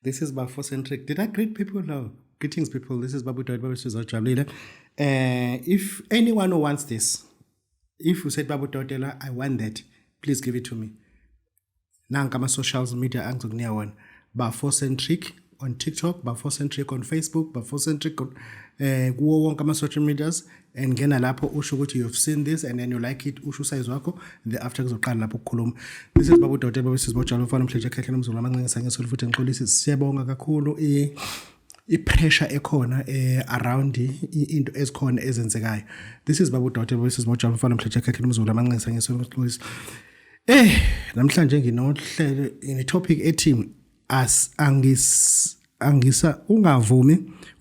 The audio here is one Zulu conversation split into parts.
This is Bafocentric. Did I greet people? No. Greetings, people. This is Babu Dotela. This is Ojabulile. If anyone who wants this, if you said Babu Dotela, I want that, please give it to me. Nanka my social media angizokuniya wona. Bafocentric on TikTok, Bafocentric on Facebook, Bafocentric on kuwo wonke ama-social medias, and ngena lapho usho ukuthi you've seen this and then you like it, usho usize wakho, the after kuzoqala lapho ukukhuluma. This is Babu Dotela, this is Bojalo mfana mhleje khehle nomzulu amancinisa ngesolo futhi ngixolisa siyabonga kakhulu i-pressure ekhona around into ezikhona ezenzekayo. This is Babu Dotela, this is Bojalo mfana mhleje khehle nomzulu amancinisa ngesolo ngixolisa. Namhlanje nginohlelo in topic ethi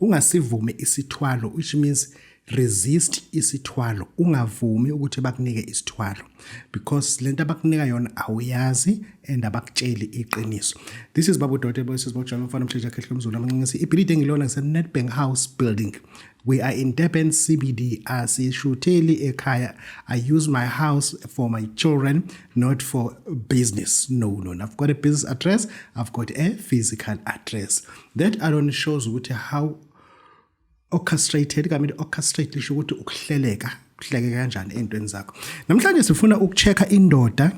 ungasivume isithwalo, which means resist isithwalo. Ungavumi ukuthi bakunike isithwalo because lento abakunika yona awuyazi and abakutsheli iqiniso. This is Babu Dotela, this is Bojalo mfana mhleje khehle nomzulu amancinisa. Ibuilding ngilona ngise Nedbank House building. We are in Durban CBD. Asishuteli ekhaya. I use my house for my children, not for business. No. I've got a business address. I've got a physical address. That alone shows how orchestrated, orchestrated lisho ukuthi ukuhleleka kanjani entweni zakho. Namhlanje sifuna ukuchecka indoda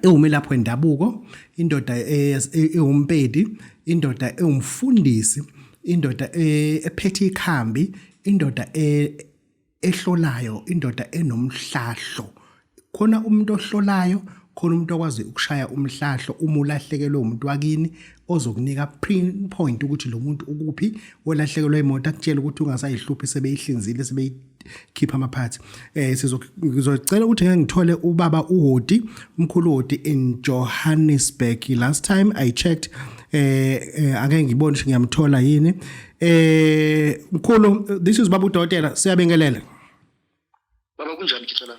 ewume lapho endabuko, indoda ewumpedi, indoda ewumfundisi, indoda ephethe ikhambi, indoda ehlolayo, indoda enomhlahlo. Khona umuntu ohlolayo, khona umuntu okwazi ukushaya umhlahlo uma ulahlekelwe umuntu wakini ozokunika pinpoint ukuthi lo muntu ukuphi, olahlekelwe imoto akutshela ukuthi ungasayihluphi sebeyihlinzile sebeyikhipha amaphathi. Sizocela ukuthi ngithole ubaba uHoti, umkhulu uHoti in Johannesburg. Last time I checked ake ngibone ukuthi ngiyamthola yini. Mkhulu, this is Babu Dotela, siyabingelela. Baba kunjani Kithala?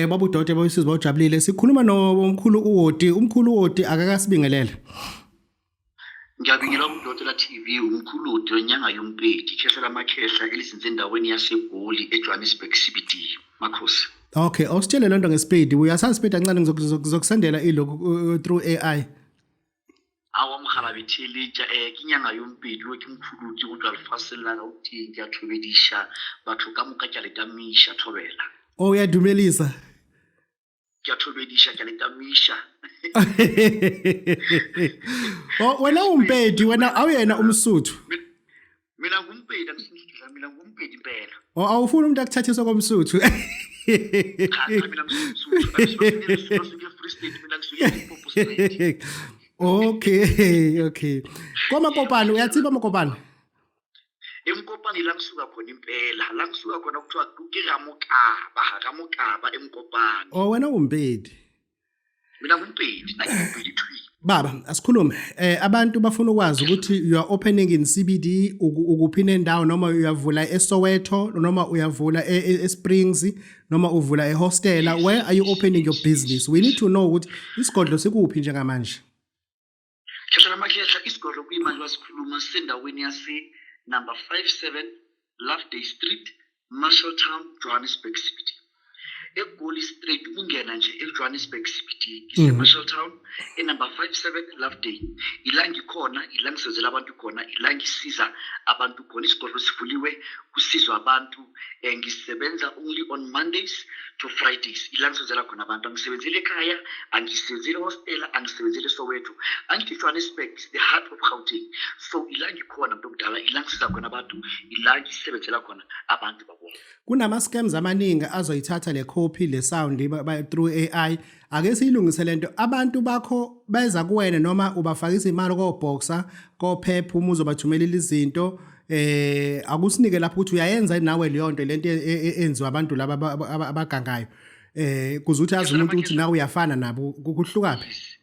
Babu Dotela, this is Bojabulile. Sikhuluma nomkhulu uHoti. Umkhulu uHoti akakasibingelele. Ngiyabingelela uDotela TV, umkhulu uHoti onyanga yompedi, khehla lamakhehla elizinze endaweni yaseGoli eJohannesburg CBD. Makhosi. Okay, awusitshele lento ngespeed. Uyasazi speed kancane ngizokusendela iloko through AI. Awamkhala bethelitsha kinyanga yompedi wethi umkhulu uthi ukuthi alifasela uthi ngiyathobedisha batho ka moka tjaleta thobela. Oh uyadumelisa. Ngiyathobedisha tjaleta wena umpedi, wena awuyena umsuthu. Mina ngumpedi angisindla, mina ngumpedi impela. Awufuni umuntu akuthathiswa komsuthu. Cha mina ngumsuthu. Ngisuke Free State, mina ngisuke eMpopo State. Okay. Komakopane uyatsiba makopane? Emkopane la ngisuka khona impela, la ngisuka khona kuthiwa Ramokaba eMkopane. Wena umpedi. Mina ngumpedi, nangimpedi thwi. Baba, asikhulume. Abantu bafuna ukwazi ukuthi you are opening in CBD, ukuphi nendawo noma uyavula eSoweto noma uyavula eSprings noma uvula ehostela. Where are you opening your business? We need to know ukuthi isigodlo sikuphi njengamanje. Khehla lamakhehla isigodlo kuyimanje wasikhuluma sendaweni yase number 57 Loveday Street, Marshalltown, Johannesburg CBD. eGoli Street ungena nje eJohannesburg CBD Marshalltown number 57 Loveday. Ilangi khona, ilangisezela abantu khona, ilangisiza abantu khona. Isigodlo sivuliwe kusizwa abantu. Ngisebenza only on Mondays to Fridays. Ilangisezela khona abantu. Angisebenzele ekhaya, angisebenzele hostela, angisebenzele Soweto. Angithi Johannesburg is the heart of Gauteng. So ilangi khona mntu omdala, ilangisiza khona abantu, ilangisebenzela khona abantu bakho. Kunama scams amaningi azoyithatha le copy le sound through AI. Ake siyilungise lento. Abantu bakho beza kuwena noma ubafakisa imali ko Boxer, ko Pep uma uzobathumelela izinto. Akusinike lapho ukuthi uyayenza nawe leyo nto lento enziwa abantu laba abagangayo. Kuze uthi azi umuntu ukuthi nawe uyafana nabo kuhlukaphi.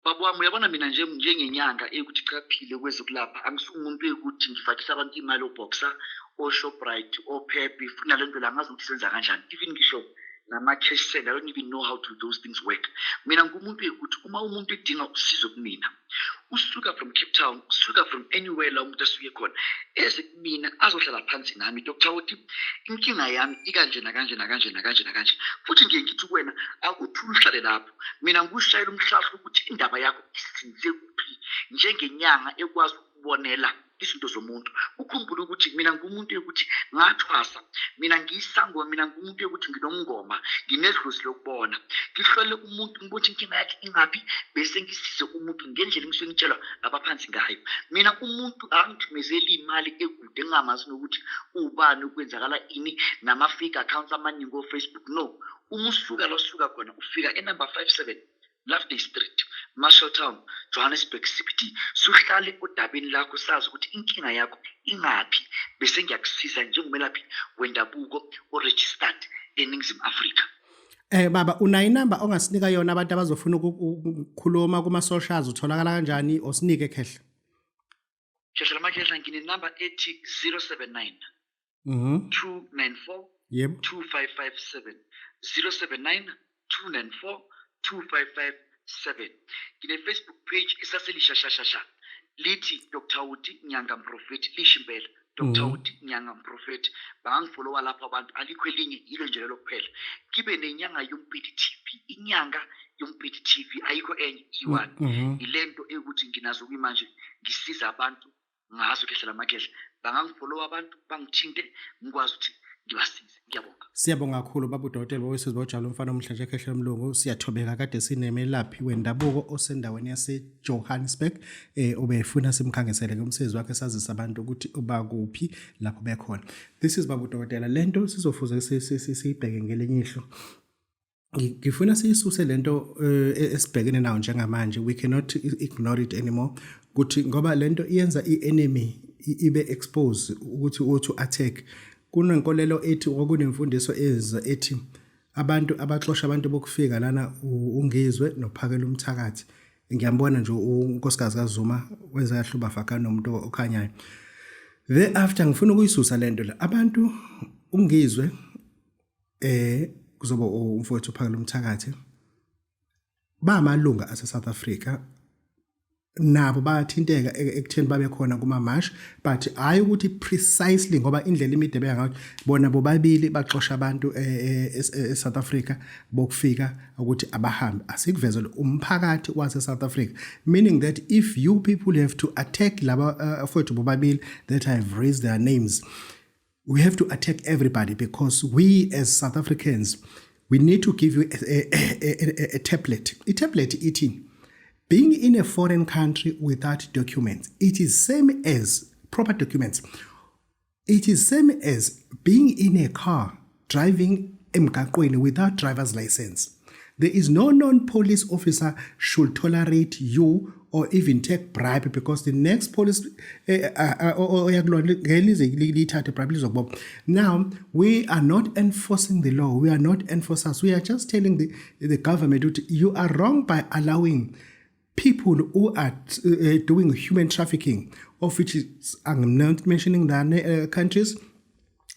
Babu wami uyabona mina njengenyanga ukuthi chaphile kwezokulapha, angisumuntu ukuthi ngifakisa abantu imali oBoxer, oShoprite, oPep, ifuna lento la ngazi ukuthi senza kanjani. Even ngisho nama-cash send. I don't even know how to those things work. Mina ngumuntu ukuthi uma umuntu edinga usizo kumina, usuka from Cape Town, usuka from anywhere la umuntu asuke khona, eze kumina azohlala phansi nami, Dr. Uti, inkinga yami ikanje nakanje nakanje nakanje nakanje. Futhi ngiye ngithi kuwena akuthi uhlale lapho. Mina ngushayela umhlahla ukuthi indaba yakho isinze kuphi, njengenyanga ekwazi ukubonela izinto zomuntu. Ukhumbule ukuthi mina ngumuntu ukuthi ngathwasa, mina ngiyisango, mina ngumuntu ukuthi nginomngoma, nginedlozi lokubona. Ngihlole umuntu ukuthi inkinga yakhe ingaphi bese ngisize umuntu ngendlela engisuke ngitshelwa abaphansi ngayo. Mina umuntu angithumezeli imali ekude engamazi nokuthi ubani ukwenzakala ini nama-fake accounts amaningi ngo Facebook. No, umusuka la usuka khona ufika enumber 57 Loveday Street, Marshalltown, Johannesburg CBD. Suhlale odabeni lakho sazi ukuthi inkinga yakho ingaphi bese ngiyakusiza njengomelaphi wendabuko o-registered eNingizimu Afrika. Baba, unayo inamba ongasinika yona abantu abazofuna ukukhuluma kuma-socials, utholakala kanjani? Osinike khehle. Khehle lamakhehle nginenamba ethi 079 294 Yebo. 2557 079 294 2557. Ngine-Facebook page esaselishashashasha lithi Dr. Uti Nyanga Mprofeti lishimpela. Dr. Uti Nyanga Mprofeti. Bangangifollowa lapho abantu, alikho elinye yilo nje lelo kuphela. Kibe nenyanga yoMpeti TV, inyanga yoMpeti TV ayikho enye iwani. Ilento ukuthi nginazo kwimanje ngisiza abantu ngazo khehle lamakhehle. Bangangifollowa abantu bangithinte ngikwazi ukuthi ngibasize. Ngiyabonga. Siyabonga kakhulu baba uDokotela Bowesizwe Bojalo umfana omhlanje khehle mlungu. Siyathobeka kade sinemelaphi wendabuko osendaweni yaseJohannesburg obefuna simkhangisele kumsebenzi wakhe sazisa abantu ukuthi ubakuphi lapho bekhona. This is baba uDokotela. Lento sizofuza siyibheke ngelinye ihlo. Ngifuna siyisuse lento esibhekene nayo njengamanje. We cannot ignore it anymore. Kuthi ngoba lento iyenza i-enemy ibe expose ukuthi uthi attack. Kunenkolelo ethi okunemfundiso ethi abantu abaxosha abantu bokufika lana ungizwe nophakela umthakathi. Ngiyambona nje unkosikazi kaZuma wenza yahluba faka nomuntu okhanyayo. Thereafter ngifuna ukuyisusa lento la abantu ungizwe kuzoba umfowethu uphakela umthakathi ba amalunga ase South Africa nabo bayathinteka ekutheni babe khona kuma march, but hayi ukuthi precisely ngoba indlela imide beyangathi bona bobabili baxosha abantu eSouth Africa bokufika ukuthi abahambe. Asikuvezele umphakathi wase South Africa, meaning that if you people have to attack laba fethu bobabili that have raised their names, we have to attack everybody, because we as South Africans, we need to give you a template. A template eating. Being in a foreign country without documents, it is same as proper documents. It is same as being in a car driving emgaqweni without driver's license. There is no non-police officer should tolerate you or even take bribe, because the next police now we are not enforcing the law. We are not enforcers. We are just telling the government you are wrong by allowing people who are doing human trafficking, of which is, I'm not mentioning the countries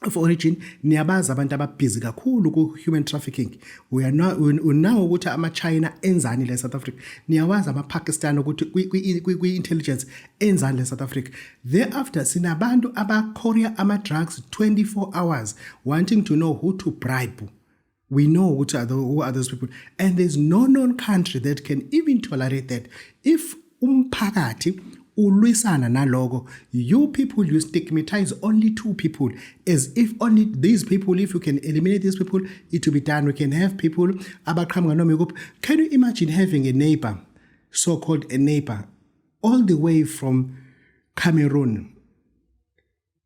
of origin, niyabazi abantu ababhizi kakhulu ku human trafficking. We are now ukuthi ama-China enzani le South Africa, niyawazi ama-Pakistan ukuthi kwi-intelligence enzani le South Africa. Thereafter sinabantu aba-courier ama-drugs 24 hours wanting to know who to bribe. We know who are those people. And there's no known country that can even tolerate that. If umphakathi ulwisana nalogo, you people, you stigmatize only two people, as if only these people, if you can eliminate these people, it will be done. We can have people. Can you imagine having a neighbor, so-called a neighbor, all the way from Cameroon?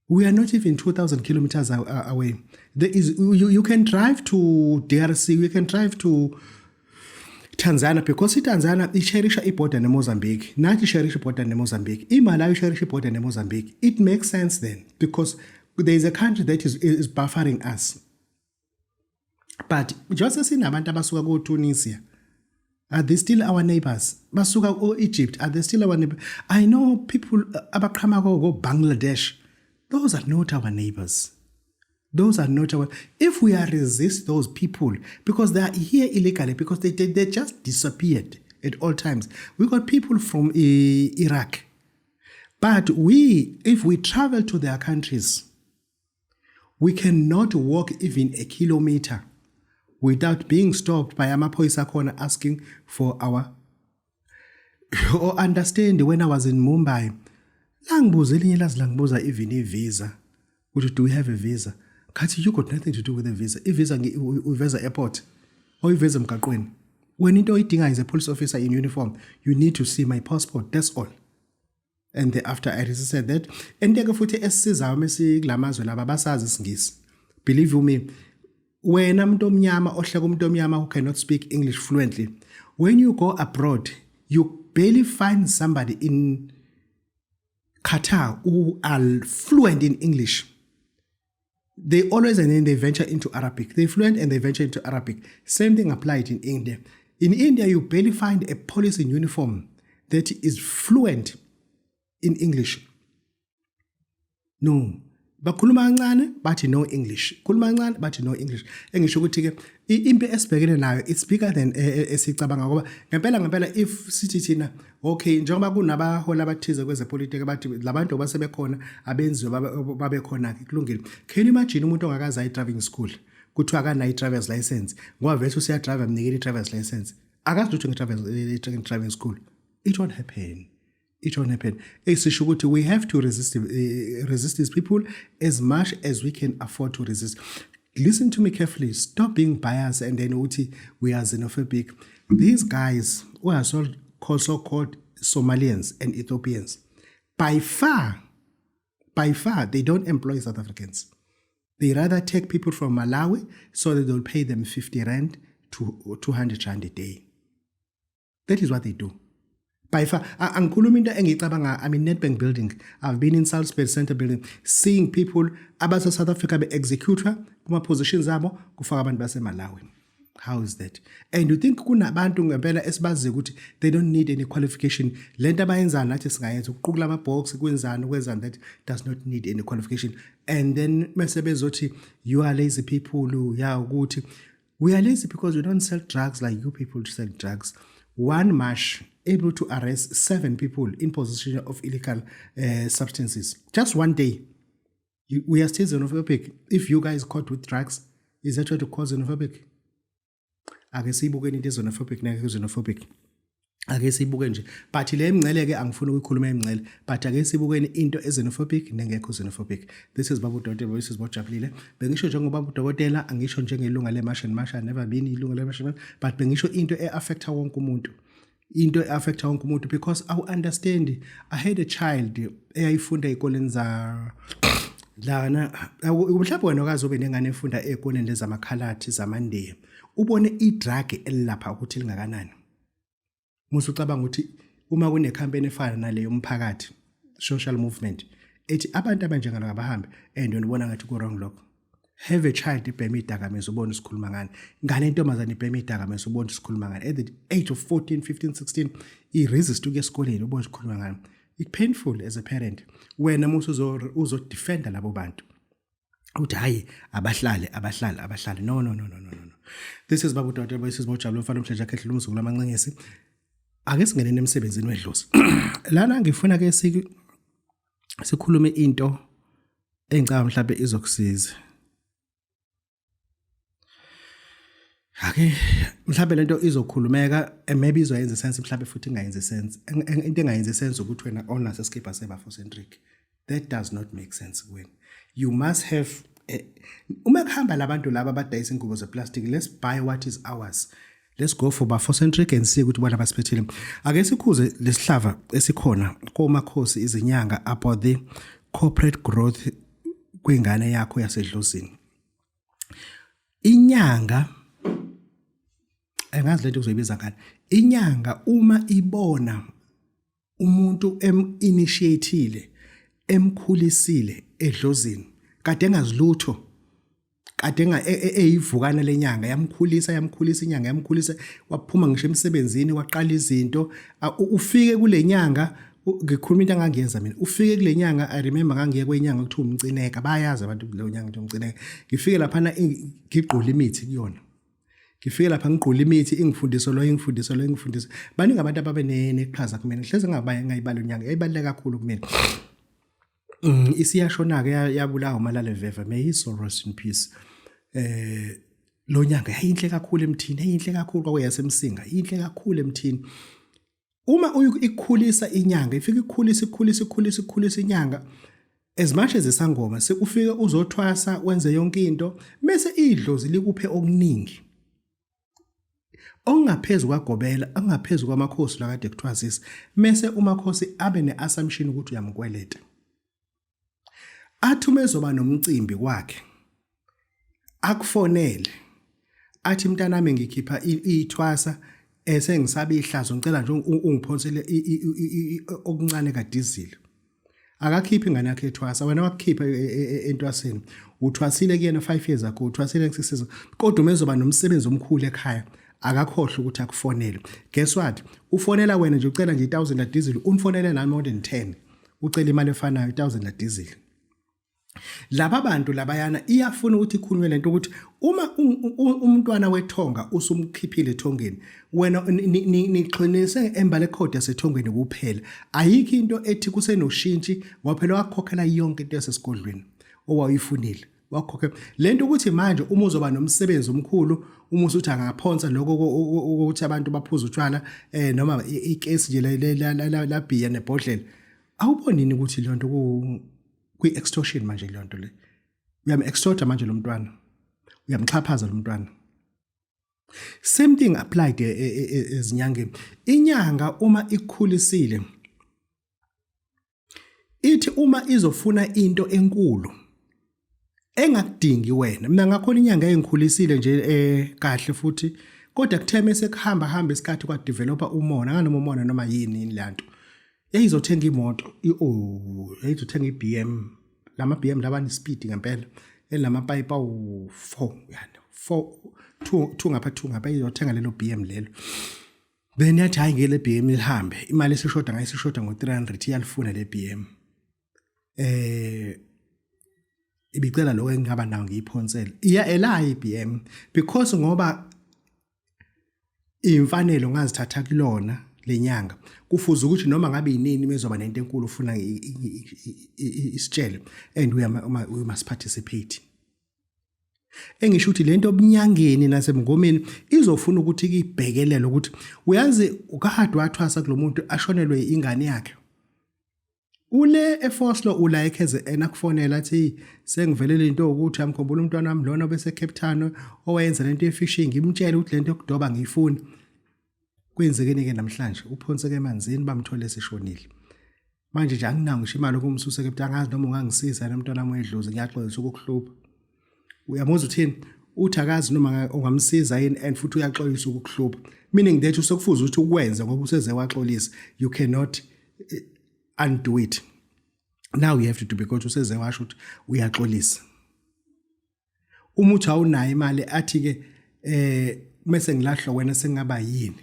We are not even 2,000 kilometers away. There is you can drive to DRC, you can drive to Tanzania, because Tanzania isharisha iborder ne Mozambique. Nathi isharisha iborder ne Mozambique. Malawi isharisha iborder ne Mozambique. It makes sense then, because there is a country that is buffering us. But just as in abantu abasuka ko Tunisia, are they still our neighbors? Basuka ko Egypt, are they still our neighbors? I know people abaqhama ko Bangladesh. Those are not our neighbors. Those are not our... If we are resist those people, because they are here illegally, because they just disappeared at all times. We got people from Iraq. But if we travel to their countries, we cannot walk even a kilometer without being stopped by amaphoyisa corner asking for our... Or understand, when I was in Mumbai, langibuza even a visa. Do we have a visa? Kathi, you got nothing to do with a visa. Visa airport or visa mgaqweni. When into idinga is a police officer in uniform, you need to see my passport. That's all. And after I said that, and they go futhi esisizayo mase kulamazwe laba basazi isingisi. Believe you me, when umuntu omnyama ohleka umuntu omnyama who cannot speak English fluently, when you go abroad, you barely find somebody in Qatar who are fluent in English. They always and then they venture into Arabic. They're fluent and they venture into Arabic. Same thing applied in India. In India, you barely find a police in uniform that is fluent in English. No. Bakhuluma kancane bathi no English. Khuluma kancane bathi no English. Engisho ukuthi ke impi esibhekene nayo it's bigger than esicabanga ngoba ngempela if sithi thina okay njengoba kunabahola abathize kwezepolitiki bathi labantu basebekhona abenzi babe khona kulungile. Can you imagine umuntu ongakaza i-driving school kuthiwa akanayo i-driver's license ngoba vele usiya drive amnikele i-driver's license akazi lutho nge-driving school? It won't happen. It won't happen. We have to resist these people as much as we can afford to resist. Listen to me carefully. Stop being biased and then we are xenophobic. These guys who are so-called Somalians and Ethiopians, by far, they don't employ South Africans. They rather take people from Malawi so that they'll pay them 50 rand to 200 rand a day. That is what they do. By far, I'm in Nedbank building. I've been in Salisbury Center building, seeing people about South Africa be executor, kuma positions abo, kufaka abantu base Malawi. How is that? And you think kuna abantu ngempela esibazi ukuthi they don't need any qualification. Lento abayenza nathi singayenza ukuqukula ama box kwenzani that does not need any qualification. And then mase bezothi you are lazy people, yeah ukuthi we are lazy because we don't sell drugs like you people sell drugs. One march able to arrest 7 people in possession of illegal substances. Just one day. We are still xenophobic. If you guys caught with drugs, is that what you call xenophobic? Ake siyibuke into xenophobic nake xenophobic. Ake siyibuke nje. But le emngcele ke angifuni ukukhuluma emngcele. But ake sibukeni into xenophobic nengekho xenophobic. This is Babu Dr. This is Bojabulile. Bengisho njengoba udokotela angisho njengelunga leMasha never been ilunga leMasha, but bengisho into affecta wonke umuntu. Into affecta wonke umuntu because I understand. I had a child eyayifunda ezikoleni za lana mhlawumbe wena okazobe nengane efunda ezikoleni lezamakhalati zamandiya ubone idrug elapha ukuthi lingakanani. Musu ucabanga ukuthi uma kune campaign efana naleyo umphakathi social movement ethi abantu abanjengalo abahambe and unibona ngathi ku wrong lokho. Have a child ibhema idakamizwa ubone isikhuluma ngani. Ngane intombazane ibhema idakamizwa ubone isikhuluma ngani. At the age of 14, 15, 16 i-resist ukuya esikoleni ubone isikhuluma ngani. It's painful as a parent wena musu uzo defender labo bantu. Uthi hayi abahlali. No. This is Babu Dr. This is Bojabulile mfana umshesha khehle umsuku lamancengesi. Ake singene emsebenzini wedlozi. Lana ngifuna ke sikhulume into engicaba mhlawumbe izokusiza. Okay, mhlawumbe lento izokhulumeka maybe izoyenza sense mhlawumbe futhi ingayenza sense. Into engayenza sense ukuthi wena onaso skipper seba-centric. That does not make sense when you must have uma kuhamba labantu laba abadayisa ingubo zeplastic, let's buy what is ours. Let's go for ba-centric and see ukuthi bona basiphethile. Ake sikhuze lesihlava esikhona komakhosi izinyanga about the corporate growth kwengane yakho yasedlozini. Inyanga engazi lento uzoyibiza ngani. Inyanga uma ibona umuntu initiateile emkhulisile edlozini kade engazilutho kade eyivukana lenyanga yamkhulisa inyanga waphuma ngisho emsebenzini waqala izinto ufike kule nyanga ngikhuluma into engangiyenza mina ufike kule nyanga I remember ngangiye kwenyanga kuthiwa umcineka bayazi abantu kule nyanga kuthiwa umcineka ngifike lapha ngigqula imithi kuyona ngifike lapha ngiqhula imithi ingifundisa baningi abantu ababe neqhaza kumina hleze ngayibala unyanga yayibaleka kakhulu kumina isiyashona ke yabulawa uMalala Veve may his soul rest in peace lo nyanga yayinhle kakhulu emthini yayinhle kakhulu kwakuyasemsinga yinhle kakhulu emthini uma ukukhulisa inyanga ifika ikhulisa inyanga as much as isangoma sekufika uzothwasa wenze yonke into bese idlozi likuphe okuningi ongaphezulu kwagobela angaphezulu kwamakhosi la kade kuthwasisa mase umakhosi abe neassumption ukuthi uyamkweleta athi umezoba nomcimbi kwakhe akufonele athi mntanami ngikhipha ithwasa esengisabe ihlazo ngicela nje ungiphonsele okuncane kadizili akakhiphi ingane yakhe ethwasa wena wakukhipha entwaseni uthwasile kuyena 5 years ago uthwasile 6 years kodwa umezoba nomsebenzi omkhulu ekhaya akakhohle ukuthi akufonele guess what ufonela wena nje ucela nje 1000 la diesel unifonele nami more than 10 ucela imali efanayo 1000 la diesel laba bantu labayana iyafuna ukuthi ikhulunywe lento ukuthi uma umntwana wethonga usumkhiphile ethongeni wena nixhonise embale code yasethongeni kuphela ayikho into ethi kusenoshintsha ngoba phela wakhokhela yonke into yasesigodlweni owayifunile wakhokhela lento ukuthi manje uma uzoba nomsebenzi omkhulu uma usuthi angaphonsa lokho ukuthi abantu baphuza utshwala noma icase nje la biya nebhodlela awubonini ukuthi le nto kwi-extortion manje le nto le uyam-extorta manje lo mntwana uyamxhaphaza lo mntwana same thing applied ezinyangeni inyanga uma ikukhulisile ithi uma izofuna into enkulu engakudingi wena mina ngakhona inyanga engikhulisile nje kahle futhi kodwa kutheme sekuhamba isikhathi kwa developer umona nganoma umona noma yini lanto yayizothenga imoto yayizothenga iBM lama BM labani speed ngempela elamapipe awu4 yani 2 ngapha izothenga lelo BM lelo then yathi hayi ngele BM lihambe imali esishoda ngayisishoda ngo300 iyalifuna le BM ibicela lokho engaba nawo ngiyiphonsela iya ela iBM because ngoba imfanelo ngazithatha kulona lenyanga kufuza ukuthi noma ngabe yinini mezoba nento enkulu ufuna isitshele and we must participate engisho ukuthi lento obunyangeni nasemngomeni izofuna ukuthi kibhekelele ukuthi uyazi ukahard wathwasa kulomuntu ashonelwe ingane yakhe ule eFoslo ulayekheze enakufonela athi sengivelele into ukuthi amkhombula umntwana wami lona bese Cape Town owayenza lento yefishing imtshela ukuthi lento yokudoba ngiyifuna kwenzekene ke namhlanje uphonseke emanzini bamthole seshonile manje nje anginawo ngisho imali ukumsusa Cape Town angazi noma ungangisiza nomntwana wami wedlozi ngiyaxolisa ukukuhlupha uyamuzwa uthini uthi akazi noma ungamsiza yini and futhi uyaxolisa ukukuhlupha meaning that usekufuza ukuthi ukwenze ngoba useze waxolisa you cannot undo it now you have to do because useze washo ukuthi uyaxolisa umuthi awunayo imali athi ke mase ngilahlwa wena sengaba yini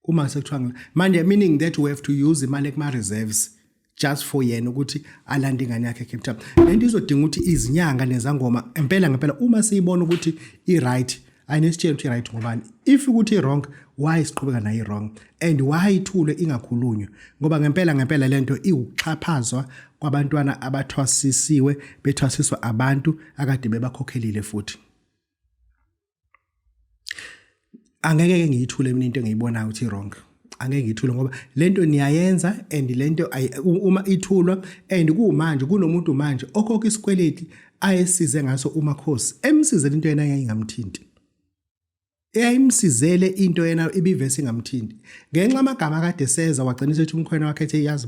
uma sekuthiwa manje meaning that we have to use imali ekuma reserves just for yena ukuthi alanda ingane yakhe Cape Town lento izodinga ukuthi izinyanga nezangoma ngempela uma siyibona ukuthi i right ayinesitshela ukuthi right ngobani if ukuthi i wrong why isiqhubeka nayo i wrong and why ithule ingakhulunywa ngoba ngempela lento iwuxhaphazwa kwabantwana abathwasisiwe bethwasiswa abantu akade bebakhokhelile futhi angeke ngiyithule mina into engiyibonayo ukuthi wrong angeke ngiyithule ngoba lento niyayenza and lento uma ithulwa and kumanje kunomuntu manje okhokha isikweleti ayesize ngaso umakhosi emsizele into yena yayingamthinti eyayimsizele into yena ibivesi ngamthinti ngenxa amagama akade seza wagcina ethi umkhwena wakhe ethi yazi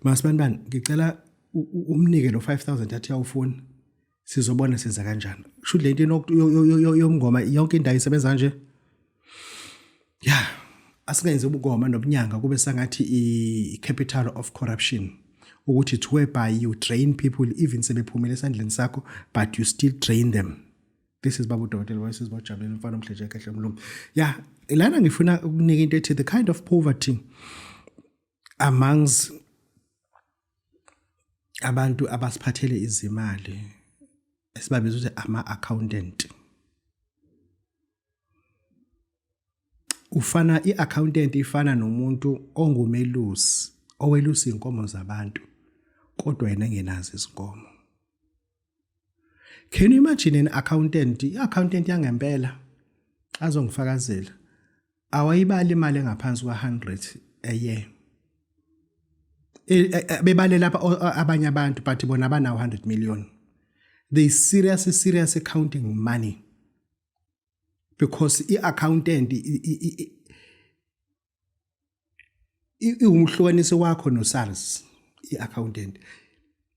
masibani ngicela umnike lo 5000 athi yawufuna sizobona senza kanjani should lento yomngoma yonke indawo isebenza nje asingenze ubugoma nobunyanga kube sangathi i-capital of corruption ukuthi it's whereby you train people even sebephumile esandleni sakho but you still train them. This is Babu Dottel Voices Bojabulile mfana omhleje kahle mlungu lana ngifuna ukunika into ethi the kind of poverty amongst abantu abasiphathele izimali esibabiza ukuthi ama-accountant. I-accountant ifana nomuntu ongumelusi, owelusa inkomo zabantu, kodwa yena engenazo izinkomo. Can you imagine an accountant? I-accountant yangempela azongifakazela awayibali imali engaphansi kwa-100 a year. Bebale lapha abanye abantu but bona banawo 100 million. They seriously counting money. Because i-accountant umhlukanisi wakho noSARS, i-accountant.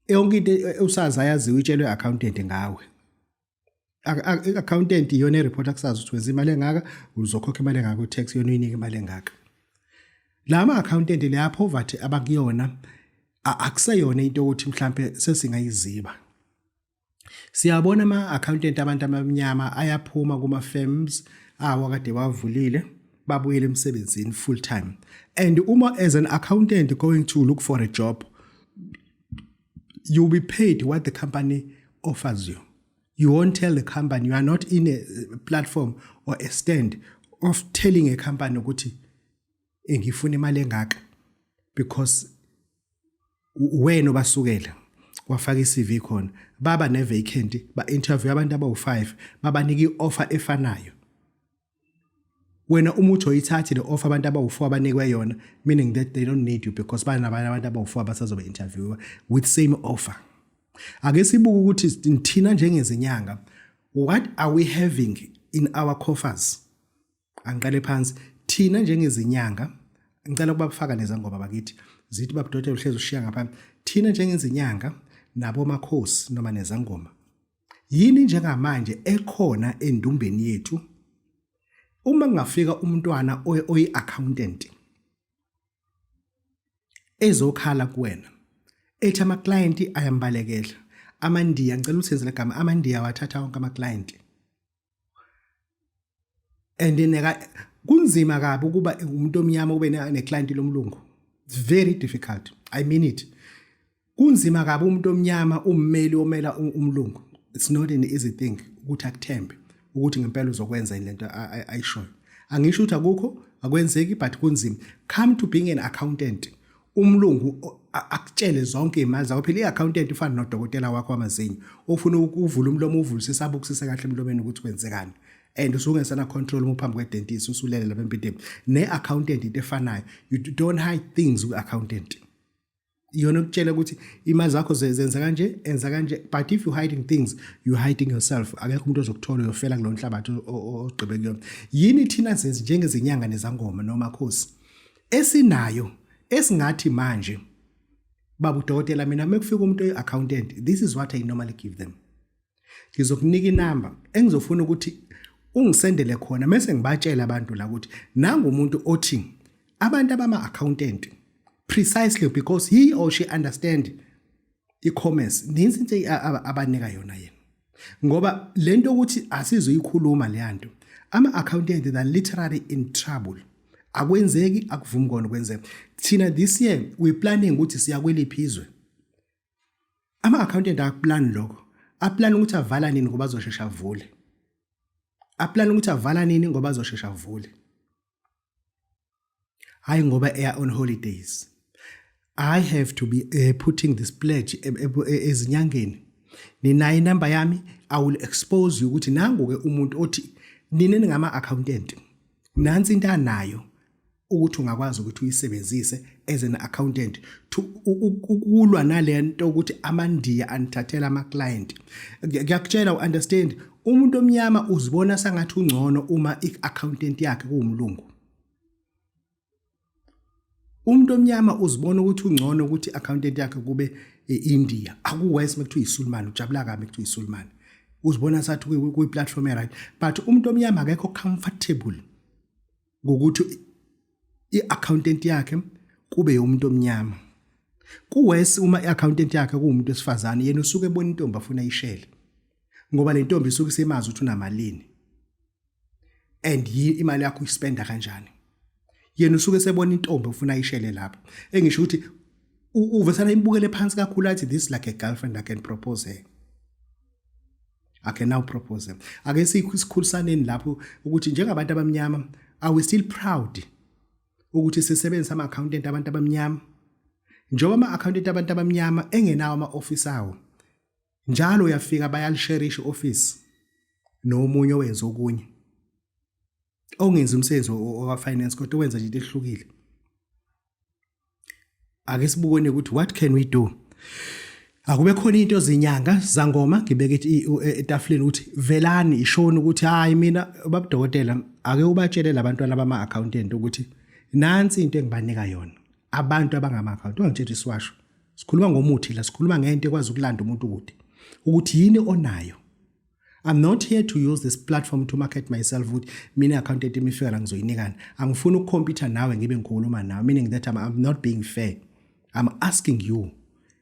Yonke into uSARS ayaziwe itshelwe i-accountant ngawe. I-accountant iyona i-report akusazi ukuthi wenza imali engaka, uzokhokha imali engaka ku-tax, yona uyinike imali engaka. Lama accountant le poverty abakuyona akuseyona into ukuthi mhlambe sesingayiziba. Siyabona ama-accountant abantu abamnyama ayaphuma kuma-firms kade bavulile babuyele emsebenzini full time. And uma as an accountant going to look for a job, you'll be paid what the company offers you. You won't tell the company, you are not in a platform or a stand of telling a company ukuthi ngifuna imali engaka, because wena obasukela wafaka i-CV khona baba ne-vacant ba-interview abantu abawu-5 babanika i-offer efanayo. Wena umuthi oyithathi le offer abantu abawu-4 abanikwe yona, meaning that they don't need you because banabanye abantu abawu-4 abasazobe interviewer with same offer. Ake sibuke ukuthi thina njengezinyanga, what are we having in our coffers? Angiqale phansi, thina njengezinyanga, ngicela ukubafaka nezangoma bakithi zithi babudokotela uhlezi ushiya ngaphambi. Thina njengezinyanga nabo makhosi noma nezangoma, yini njengamanje ekhona endumbeni yethu uma kungafika umntwana oyi-accountant ezokhala kuwena ethi ama-client ayambalekela, amandiya, ngicela ukuthi legama, amandiya wathatha wonke ama-client. And kunzima kabi ukuba umuntu omnyama ube ne-client lomlungu. It's very difficult, I mean it. Kunzima kabi umuntu omnyama ummeli omela umlungu. It's not an easy thing ukuthi akuthembe ukuthi ngempela uzokwenza lento ayishoyo. Angisho ukuthi akukho akwenzeki, but kunzima. Come to being an accountant, umlungu akutshele zonke imali zakho. Phela i-accountant ufana nodokotela wakho wamazinyo ofuna ukuvula umlomo uvulisisa abukusise kahle emlomeni ukuthi kwenzekani, and usungesana control uma phambi kwe-dentist usulele lapha empintini. Ne-accountant into efanayo, you don't hide things with-accountant. Yona ukutshela ukuthi imali zakho zenza kanje, enza kanje, but if you hiding things, you hiding yourself. Akekho umuntu ozokuthola uyofela kulo nhlabathi ogqibe kuyona. Yini thina senze njengezinyanga nezangoma noma khosi esinayo esingathi manje baba udokotela, mina mekufika umuntu oyi-accountant, this is what I normally give them. Ngizokunika inamba engizofuna ukuthi ungisendele khona mase ngibatshela abantu la ukuthi nangu umuntu othi abantu abama-accountant, precisely because he or she understand e-commerce, ninzi into abanika yona yena. Ngoba lento ukuthi asizoyikhuluma leyanto, ama-accountant they are literally in trouble. Akwenzeki, akuvumi kona kwenzeka. Thina this year we planning ukuthi siyakweliphi izwe. Ama-accountant akuplan lokho, aplan ukuthi avala nini ngoba azoshesha avule. Aplan ukuthi avala nini ngoba azoshesha avule. Hayi ngoba they are on holidays. I have to be putting this pledge ezinyangeni. Ninayo inamba yami, I will expose you ukuthi nangu-ke umuntu othi nini ningama-accountant. Nansi into anayo ukuthi ungakwazi ukuthi uyisebenzise as an accountant ukulwa nale nto ukuthi amandiya anithathela ama-client. Ngiyakutshela u-understand, umuntu omnyama uzibona sangathi ungcono uma i-accountant yakhe kuwumlungu. Umuntu omnyama uzibona ukuthi ungcono ukuthi i-accountant yakhe kube e-India. Akuwesi mekuthiwa iSulman, ujabula kabi mekuthiwa iSulman. Uzibona sathi kwi-platform right, but umuntu omnyama akekho comfortable ngokuthi i-accountant yakhe kube umuntu omnyama. Kuwesi uma i-accountant yakhe kuwumuntu wesifazane, yena usuke ebona intombi afuna ayishele ngoba le ntombi isuke isemazi ukuthi unamalini and imali yakho uyispenda kanjani. yena usuke sebona intombi ufuna ayishele lapho engisho ukuthi uvesana imbukele phansi kakhulu athi this is like a girlfriend I can propose her. I can now propose them. Ake sikhulisaneni lapho ukuthi njengabantu abamnyama are we still proud ukuthi sisebenzisa ama accountant abantu abamnyama njengoba ama accountant abantu abamnyama engenawo ama office awo njalo uyafika bayalisherish office nomunye owenza okunye ongenza umsebenzi wa finance kodwa wenza nje into ehlukile. Ake sibukone ukuthi what can we do. Akube khona into zinyanga zangoma ngibeke etafuleni ukuthi velani ishona ukuthi hayi mina babudokotela ake ubatshele labantwana bama accountant ukuthi nansi into engibanika yona abantu abangama account ungangitshela isiwasho sikhuluma ngomuthi la sikhuluma ngento ekwazi ukulanda umuntu kude ukuthi yini onayo. I'm not here to use this platform to market myself with mina accountant imifika la ngizoyinikana angifuni ukukhompyutha nawe ngibe ngikhuluma nawe meaning that I'm not being fair. I'm asking you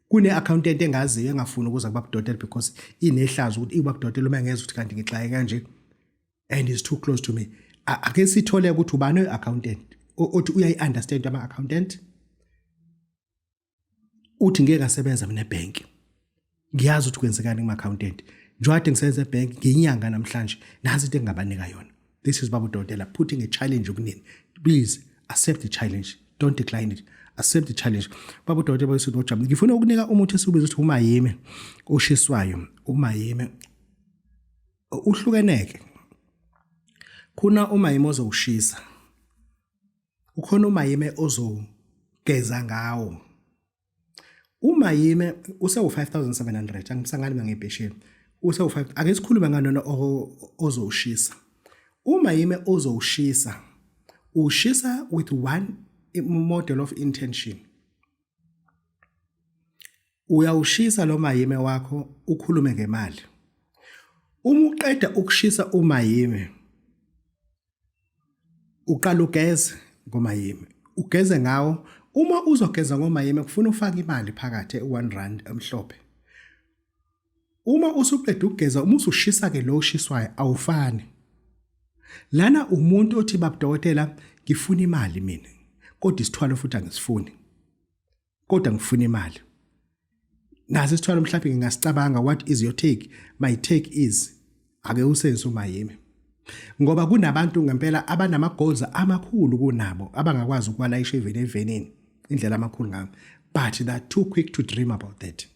kune accountant engaziyo engafuni ukuza kubabudokotela because inehlazo ukuthi ibabudokotela uma ngezwe ukuthi kanti ngixaye kanje and is too close to me. Ake sithole ukuthi ubani accountant uthi uyayi-understand ama accountant uthi ngeke asebenza mina ebank ngiyazi ukuthi kwenzekani kuma accountant njwade ngisebenza ebank ngiyinyanga namhlanje nazi into engabanika yona. This is babudokotela putting a challenge kunini. Please accept the challenge, don't decline it. Accept the challenge. Babudokotela bayisuthi bojabula ngifuna ukunika umuthi esibuza ukuthi umayime oshiswayo umayime uhlukeneke. Kuna umayime ozowushisa ukhona umayime ozogeza ngawo. Umayime use u5700 angisangani ngebhesheni use u5 ake sikhulume nganona ozowushisa. Umayime ozowushisa ushisa with one model of intention. Uyawushisa lo mayime wakho ukhulume ngemali. Uma uqeda ukushisa umayime uqala ugeze ngomayime ugeze ngawo. Uma uzogeza ngomayime kufuna ufake imali phakathi e1 rand emhlophe. Uma usuqeda ukugeza uma usushisa ke lo ushiswayo awufani. Lana umuntu othi babudokotela ngifuna imali mina kodwa isithwalo futhi angisifuni kodwa ngifuna imali. Nazi isithwalo mhlawumbe ngingasicabanga what is your take. My take is ake usenze umayime ngoba kunabantu ngempela abanama goals amakhulu kunabo abangakwazi ukwalayisha evenini indlela amakhulu ngabo but they are too quick to dream about that.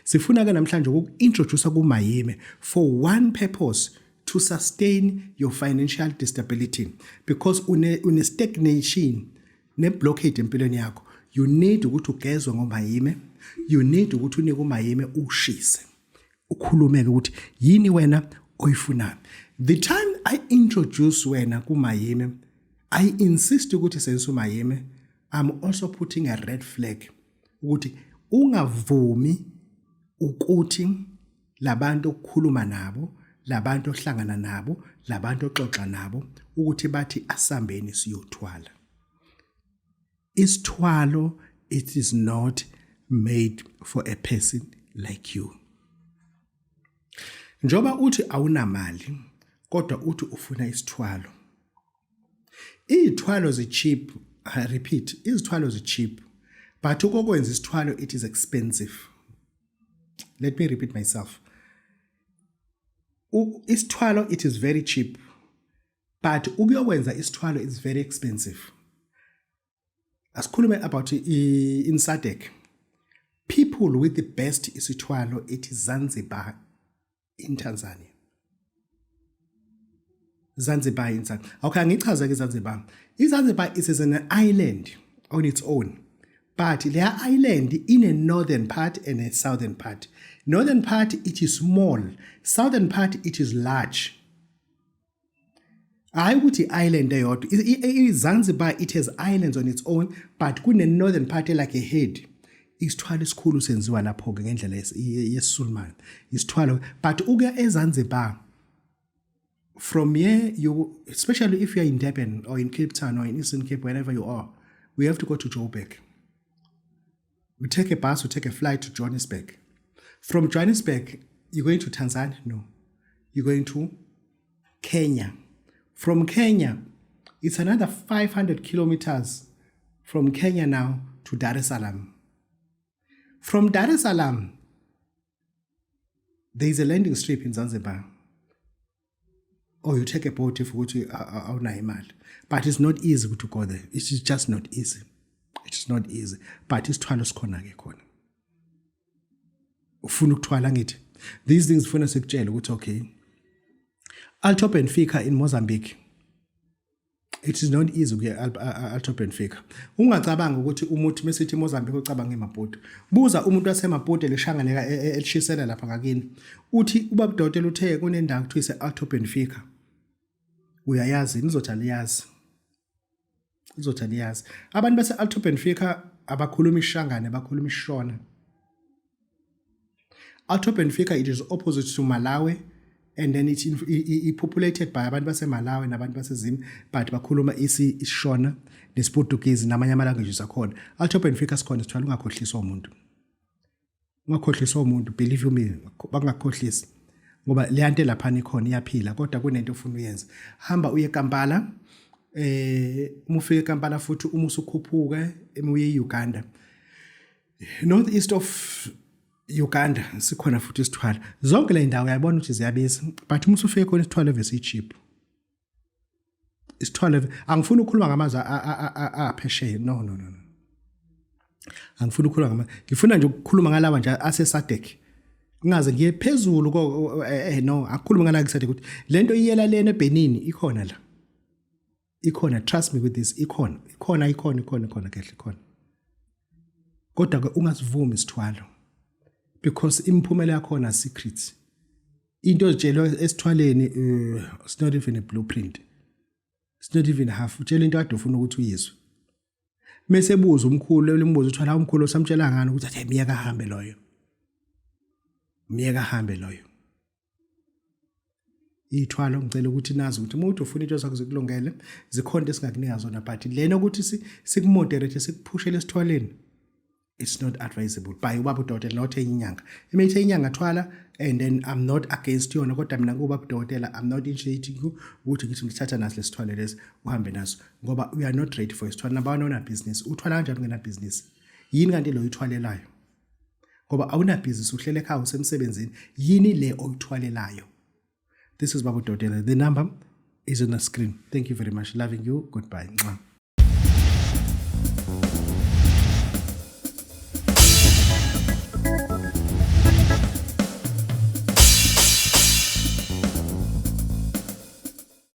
Sifuna ke namhlanje ukuintroduce kumayime for one purpose to sustain your financial stability because une stagnation ne blockade empilweni yakho. You need ukuthi ugezwe ngomayime, you need ukuthi unike umayime ushise ukhulumeke ukuthi yini wena oyifunayo. The time I introduce wena kumayime I insist ukuthi senze umayime I'm also putting a red flag ukuthi ungavumi ukuthi labantu okukhuluma nabo labantu ohlangana nabo labantu oxoxa nabo ukuthi bathi asambeni siyothwala. Isithwalo it is not made for a person like you. Njoba uthi awunamali kodwa uthi ufuna isithwalo. Izithwalo zi-cheap, I repeat, izithwalo zi-cheap but ukokwenza isithwalo it is expensive. Let me repeat myself. Isithwalo it is very cheap but ukuyokwenza isithwalo it's very expensive. Asikhulume about in SADC. People with the best isithwalo it is Zanzibar in Tanzania. Zanzibar in Tanzania. Okay, angichaza ke Zanzibar. Zanzibar is an island on its own. But their island in a northern part and a southern part. Northern part it is small. Southern part it is large. I would the island eyodwa. Zanzibar it has islands on its own, but kune northern part like a head. Isithwalo esikhulu senziwa lapho ke ngendlela yeSulman. Isithwalo but uke eZanzibar. From here you especially if you are in Durban or in Cape Town or in Eastern Cape wherever you are, we have to go to Joburg. We take a bus, we take a flight to Johannesburg. From Johannesburg, you're going to Tanzania? No. You're going to Kenya. From Kenya, It's another 500 kilometers from Kenya now to Dar es Salaam. From Dar es Salaam, there is a landing strip in Zanzibar. Or you take a boat if you go to Aunaimali. But it's not easy to go there. It is just not easy. It's not easy. But it's twalo sikhona-ke khona. Ufuna ukuthwala ngithi. These things ufuna sikutshela ukuthi okay. Alto Benfica in Mozambique. It is not easy ukuya Alto Benfica. Ungacabanga ukuthi umuntu mesithi Mozambique ucabanga eMaputo. Buza umuntu wasemaputo leshanganeka elishisela lapha ngakini. Uthi ubaba Dotela uthe kunendawo kuthiwa ise Alto Benfica. Uyayazi nizothi aliyazi. Izothi aliyazi. Abantu base Alto Benfica abakhuluma ishangane bakhuluma ishona. Alto Benfica, it is opposite to Malawi, and then it's populated by abantu base Malawi nabantu base Zim, but bakhuluma ishona nesiPortuguese namanye ama languages akhona. Alto Benfica sikhona sithwala ungakhohlisa umuntu. Ungakhohlisa umuntu, believe me, bangakhohlisi. Ngoba le nto lapha ikhona iyaphila kodwa kunento ufuna uyenza. Hamba uye eKampala, uma ufika eKampala futhi uma usukhuphuka uye eUganda. Northeast of Uganda sikhona futhi isithwala. Zonke le ndawo uyabona ukuthi ziyabiza, but uma usufika khona isithwala vese cheap. Isithwala angifuni ukukhuluma ngamazwi aphesheya. No. Angifuni ukukhuluma ngama. Ngifuna nje ukukhuluma ngalawa nje aseSADC. Ngaze ngiye phezulu no akukhuluma ngala kusathi ukuthi lento iyela lena eBenin ikhona la. Ikhona, trust me with this, ikhona kahle ikhona. Kodwa ke ungasivumi isithwalo. Because imphumela yakhona secret. Into ozitshelwe esithwaleni it's not even a blueprint. It's not even half. Utshela into ade ufuna ukuthi uyizwe. Mase buza umkhulu lembuzo uthwala umkhulu samtshela ngani ukuthi athi miyeka hambe loyo. Ithwalo ngicela ukuthi nazi ukuthi umuntu ufuna into zakho zikulungele zikhona esingakunika zona but lena ukuthi sikumoderate sikuphushele esithwaleni it's not advisable by ubaba uDokotela not inyanga emithe inyanga thwala and then I'm not against yona kodwa mina kubaba uDokotela I'm not initiating you ukuthi ngithi ngithatha naso lesithwale lesi uhambe naso ngoba we are not ready for isithwala nabana ona business uthwala kanjani ungena business yini kanti lo ithwalelayo ngoba awuna business uhlele ekhaya usemsebenzini yini le oyithwalelayo. This is Baba Dotela. The number is on the screen. Thank you very much. Loving you. Goodbye.